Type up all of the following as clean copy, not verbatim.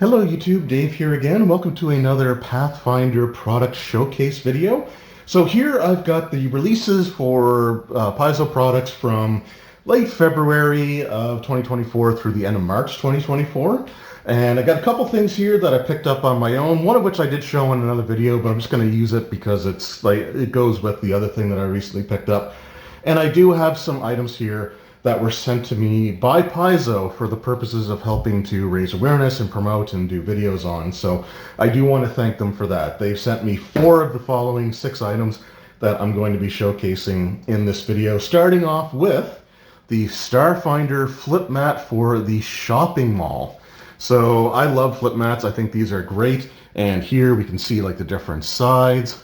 Hello YouTube, Dave here again. Welcome to another Pathfinder product showcase video. So here I've got the releases for Paizo products from late February of 2024 through the end of March 2024. And I got a couple things here that I picked up on my own, one of which I did show in another video, but I'm just going to use it because it goes with the other thing that I recently picked up. And I do have some items here that were sent to me by Paizo for the purposes of helping to raise awareness and promote and do videos on. So I do want to thank them for that. They've sent me 4 of the following 6 items that I'm going to be showcasing in this video, starting off with the Starfinder flip mat for the shopping mall. So I love flip mats. I think these are great. And here we can see like the different sides.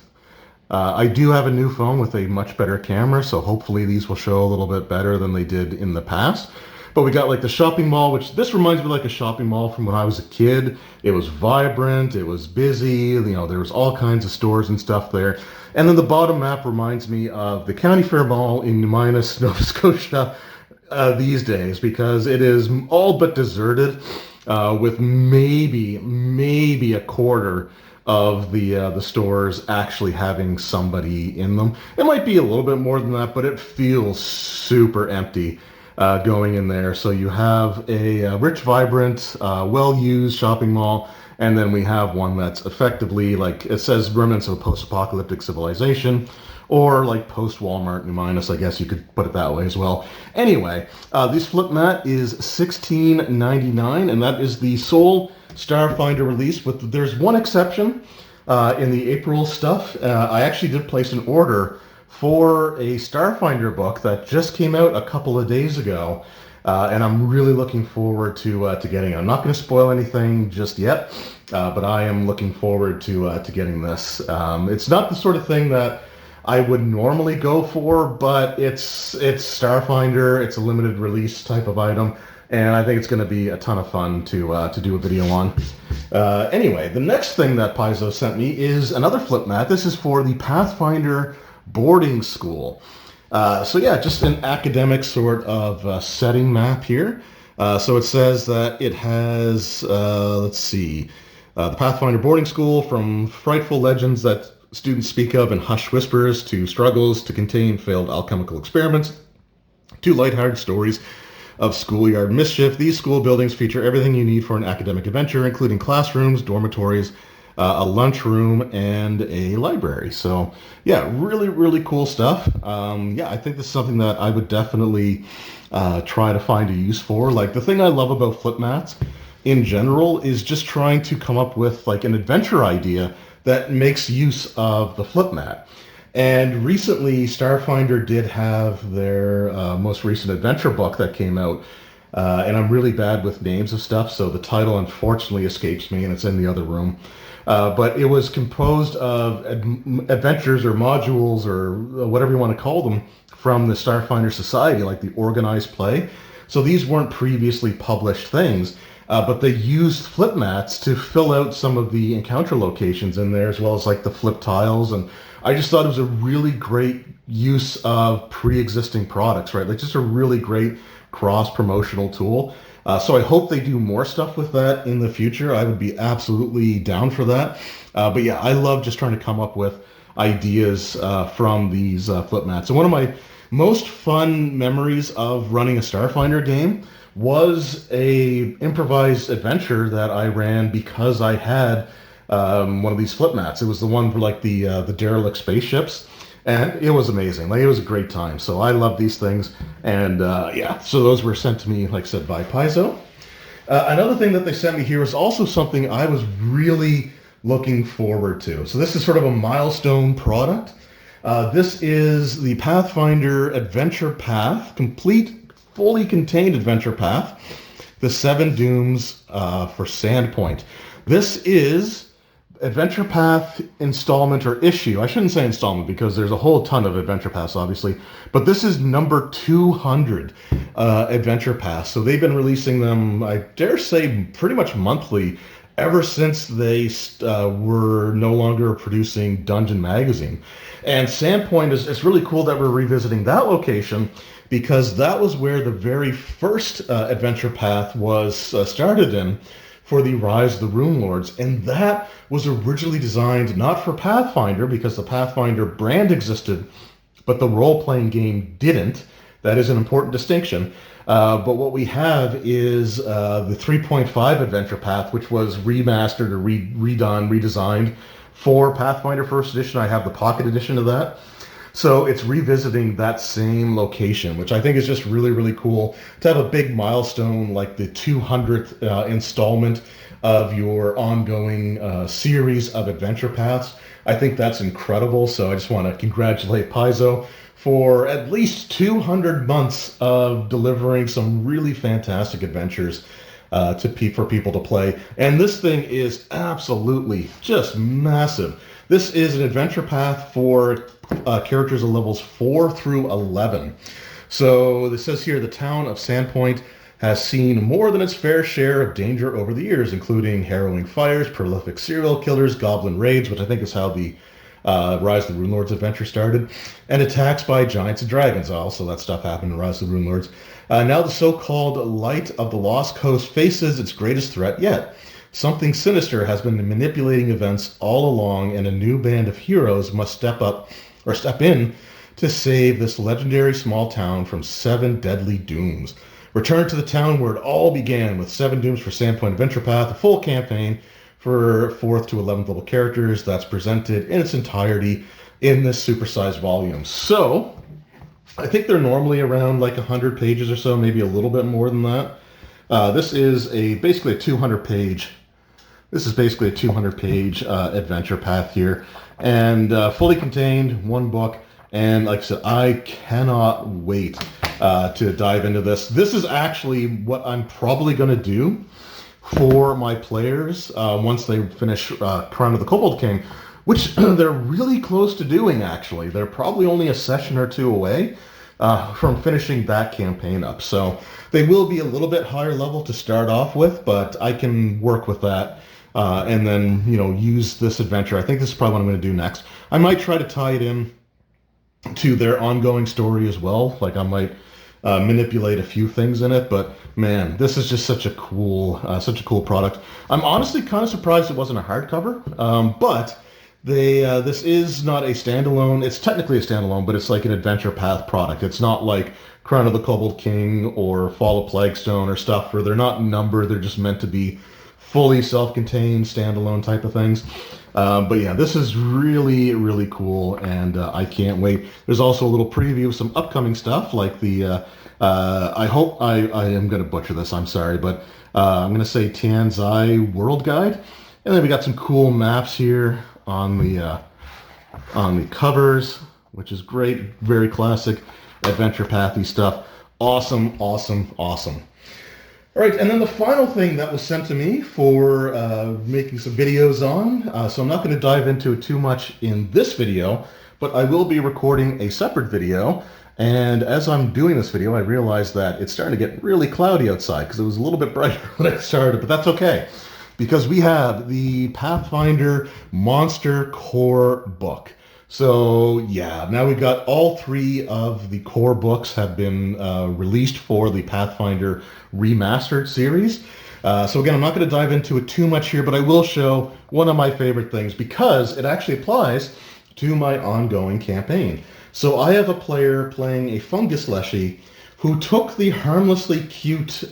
I do have a new phone with a much better camera, so hopefully these will show a little bit better than they did in the past. But we got like the shopping mall, which this reminds me like a shopping mall from when I was a kid. It was vibrant, it was busy, there was all kinds of stores and stuff there. And then the bottom map reminds me of the County Fair Mall in Nova Scotia these days, because it is all but deserted, with maybe a quarter of the stores actually having somebody in them. It might be a little bit more than that, but it feels super empty going in there. So you have a rich, vibrant, well-used shopping mall, and then we have one that's effectively, like it says, remnants of a post-apocalyptic civilization, or like post-Walmart New, I guess you could put it that way as well. Anyway, this flip mat is $16.99, and that is the sole Starfinder release, but there's one exception in the April stuff. I actually did place an order for a Starfinder book that just came out a couple of days ago, and I'm really looking forward to getting it. I'm not going to spoil anything just yet, but I am looking forward to getting this. It's not the sort of thing that I would normally go for, but it's Starfinder. It's a limited release type of item, and I think it's going to be a ton of fun to do a video on. Anyway, the next thing that Paizo sent me is another flip mat. This is for the Pathfinder boarding school. So yeah, just an academic sort of setting map here. So it says that it has, let's see, the Pathfinder boarding school, from frightful legends that students speak of in hushed whispers, to struggles to contain failed alchemical experiments, to lighthearted stories of schoolyard mischief. These school buildings feature everything you need for an academic adventure, including classrooms, dormitories, a lunchroom, and a library. So yeah, really cool stuff. Yeah, I think this is something that I would definitely try to find a use for. Like, the thing I love about flip mats in general is just trying to come up with like an adventure idea that makes use of the flip mat. And recently, Starfinder did have their most recent adventure book that came out, and I'm really bad with names of stuff, so the title unfortunately escapes me, and it's in the other room. But it was composed of adventures or modules or whatever you want to call them from the Starfinder Society, like the organized play. So these weren't previously published things, but they used flip mats to fill out some of the encounter locations in there, as well as like the flip tiles. And I just thought it was a really great use of pre-existing products, right? Like, just a really great cross-promotional tool. So I hope they do more stuff with that in the future. I would be absolutely down for that. But yeah, I love just trying to come up with ideas from these flip mats. And one of my most fun memories of running a Starfinder game was a improvised adventure that I ran because I had one of these flip mats. It was the one for like the derelict spaceships, and it was amazing. Like, it was a great time. So I love these things, and yeah, so those were sent to me, like I said, by Paizo. Another thing that they sent me here is also something I was really looking forward to. So this is sort of a milestone product. This is the Pathfinder Adventure Path, complete, fully contained adventure path, the 7 Dooms for Sandpoint. This is Adventure Path installment or issue. I shouldn't say installment because there's a whole ton of Adventure Paths, obviously, but this is number 200 Adventure Path. So they've been releasing them, I dare say, pretty much monthly ever since they were no longer producing Dungeon Magazine. And Sandpoint it's really cool that we're revisiting that location, because that was where the very first adventure path was started in for the Rise of the Rune Lords, and that was originally designed not for Pathfinder, because the Pathfinder brand existed, but the role-playing game didn't. That is an important distinction. But what we have is the 3.5 Adventure Path, which was remastered or redone, redesigned for Pathfinder First Edition. I have the Pocket Edition of that. So it's revisiting that same location, which I think is just really, really cool to have a big milestone like the 200th installment of your ongoing series of adventure paths. I think that's incredible. So I just want to congratulate Paizo for at least 200 months of delivering some really fantastic adventures for people to play. And this thing is absolutely just massive. This is an adventure path for characters of levels 4 through 11. So it says here, the town of Sandpoint has seen more than its fair share of danger over the years, including harrowing fires, prolific serial killers, goblin raids, which I think is how the Rise of the Rune Lords adventure started, and attacks by giants and dragons. Also, that stuff happened in Rise of the Rune Lords. Now the so-called Light of the Lost Coast faces its greatest threat yet. Something sinister has been manipulating events all along, and a new band of heroes must step in to save this legendary small town from 7 deadly dooms. Return to the town where it all began with 7 dooms for Sandpoint Adventure Path, a full campaign for 4th to 11th level characters that's presented in its entirety in this supersized volume. So I think they're normally around like 100 pages or so, maybe a little bit more than that. This is basically a 200-page. This is basically a 200-page adventure path here, and fully contained, one book. And like I said, I cannot wait to dive into this. This is actually what I'm probably going to do for my players once they finish Crown of the Kobold King, which they're really close to doing, actually. They're probably only a session or two away from finishing that campaign up. So they will be a little bit higher level to start off with, but I can work with that. And then, use this adventure. I think this is probably what I'm going to do next. I might try to tie it in to their ongoing story as well. Like I might manipulate a few things in it, but man, this is just such a cool product. I'm honestly kind of surprised it wasn't a hardcover, but this is not a standalone. It's technically a standalone, but it's like an adventure path product. It's not like Crown of the Kobold King or Fall of Plaguestone or stuff where they're not numbered. They're just meant to be fully self-contained, standalone type of things. But yeah, this is really, really cool, and I can't wait. There's also a little preview of some upcoming stuff, like the, I hope I am going to butcher this, I'm sorry, but I'm going to say Tianzai World Guide. And then we got some cool maps here on the covers, which is great, very classic adventure pathy stuff. Awesome, awesome, awesome. All right, and then the final thing that was sent to me for making some videos on, so I'm not going to dive into it too much in this video, but I will be recording a separate video, and as I'm doing this video, I realized that it's starting to get really cloudy outside, because it was a little bit brighter when I started, but that's okay, because we have the Pathfinder Monster Core book. So yeah, now we've got all 3 of the core books have been released for the Pathfinder Remastered series. So again, I'm not going to dive into it too much here, but I will show one of my favorite things because it actually applies to my ongoing campaign. So I have a player playing a fungus leshy who took the harmlessly cute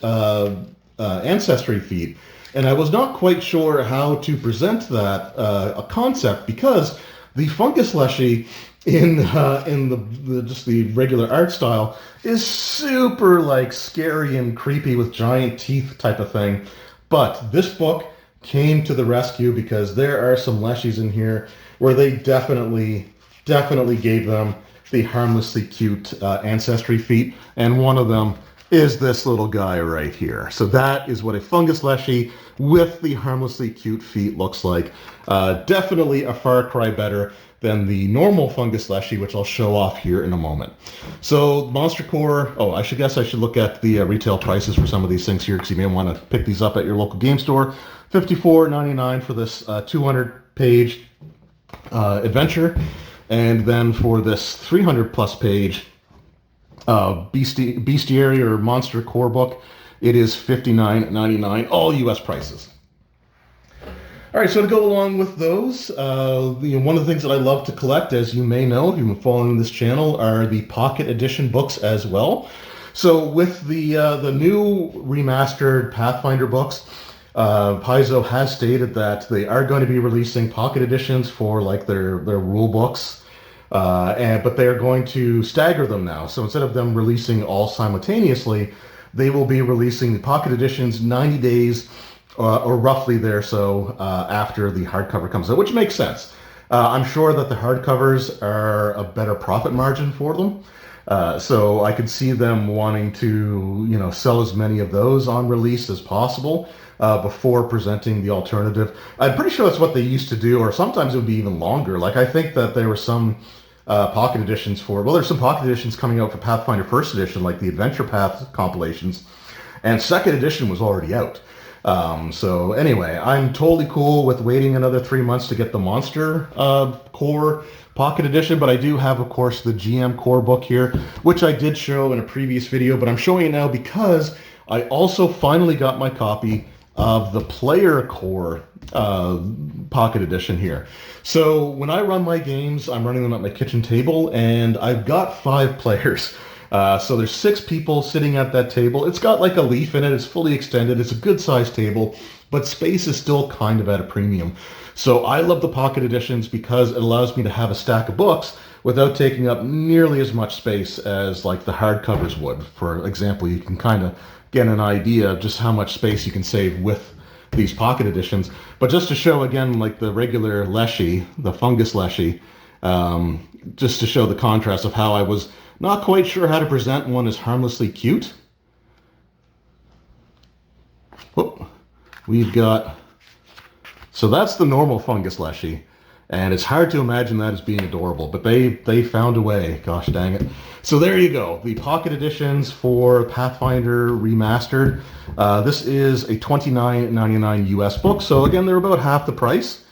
ancestry feat, and I was not quite sure how to present that a concept because the fungus leshy in the regular art style is super like scary and creepy with giant teeth type of thing. But this book came to the rescue because there are some leshies in here where they definitely gave them the harmlessly cute ancestry feat, and one of them is this little guy right here. So that is what a fungus leshy with the harmlessly cute feet looks like. Definitely a far cry better than the normal fungus leshy, which I'll show off here in a moment. So Monster Core, I should look at the retail prices for some of these things here, because you may want to pick these up at your local game store. $54.99 for this 200-page adventure, and then for this 300-plus page bestiary or monster core book, it is $59.99, all U.S. prices. All right, so to go along with those, one of the things that I love to collect, as you may know, if you've been following this channel, are the Pocket Edition books as well. So with the new remastered Pathfinder books, Paizo has stated that they are going to be releasing Pocket Editions for like their rule books, but they are going to stagger them now. So instead of them releasing all simultaneously, they will be releasing the Pocket Editions 90 days or roughly there so after the hardcover comes out, which makes sense. I'm sure that the hardcovers are a better profit margin for them. So I could see them wanting to, sell as many of those on release as possible before presenting the alternative. I'm pretty sure that's what they used to do, or sometimes it would be even longer. Like I think that there were some pocket editions there's some pocket editions coming out for Pathfinder First Edition, like the Adventure Path compilations, and Second Edition was already out. So anyway, I'm totally cool with waiting another 3 months to get the Monster Core Pocket Edition, but I do have, of course, the GM Core book here, which I did show in a previous video, but I'm showing it now because I also finally got my copy of the Player Core Pocket Edition here. So when I run my games, I'm running them at my kitchen table, and I've got 5 players. So there's 6 people sitting at that table. It's got like a leaf in it. It's fully extended. It's a good sized table, but space is still kind of at a premium. So I love the Pocket Editions because it allows me to have a stack of books without taking up nearly as much space as like the hardcovers would. For example, you can kind of get an idea of just how much space you can save with these Pocket Editions. But just to show again, like the regular Leshy, the Fungus Leshy, just to show the contrast of how I was not quite sure how to present one as harmlessly cute. Oh, we've got, so that's the normal Fungus Leshy, and it's hard to imagine that as being adorable, but they found a way, gosh dang it. So there you go, the Pocket Editions for Pathfinder Remastered. This is a $29.99 US book, so again, they're about half the price.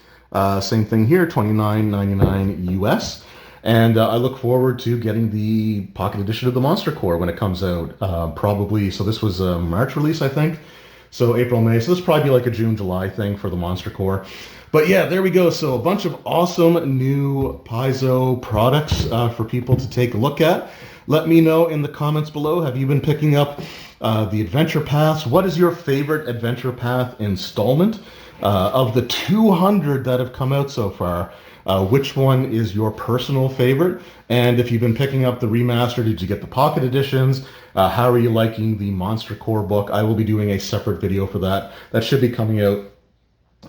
Same thing here, $29.99 US. And I look forward to getting the Pocket Edition of the Monster Core when it comes out. Probably, so this was a March release, I think. So April, May. So this will probably be like a June, July thing for the Monster Core. But yeah, there we go. So a bunch of awesome new Paizo products for people to take a look at. Let me know in the comments below. Have you been picking up the Adventure Paths? What is your favorite Adventure Path installment? Of the 200 that have come out so far, which one is your personal favorite? And if you've been picking up the remaster, did you get the Pocket Editions? How are you liking the Monster Core book? I will be doing a separate video for that. That should be coming out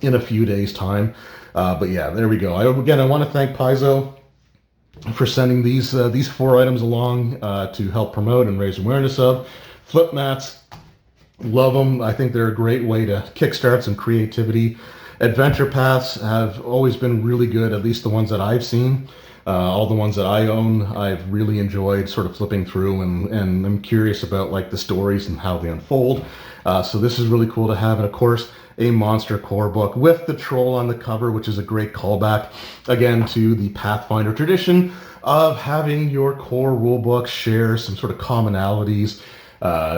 in a few days' time. But yeah, there we go. Again, I want to thank Paizo for sending these 4 items along to help promote and raise awareness of. Flip mats. Love them. I think they're a great way to kickstart some creativity. Adventure Paths have always been really good, at least the ones that I've seen. All the ones that I own, I've really enjoyed sort of flipping through, and I'm curious about like the stories and how they unfold. So this is really cool to have. And of course, a Monster Core book with the troll on the cover, which is a great callback, again, to the Pathfinder tradition of having your core rulebook share some sort of commonalities,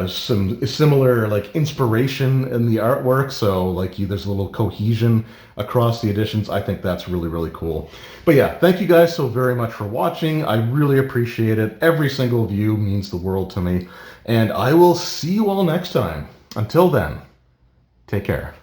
some similar like inspiration in the artwork, so like there's a little cohesion across the editions. I think that's really, really cool. But yeah, thank you guys so very much for watching. I really appreciate it. Every single view means the world to me, and I will see you all next time. Until then, take care.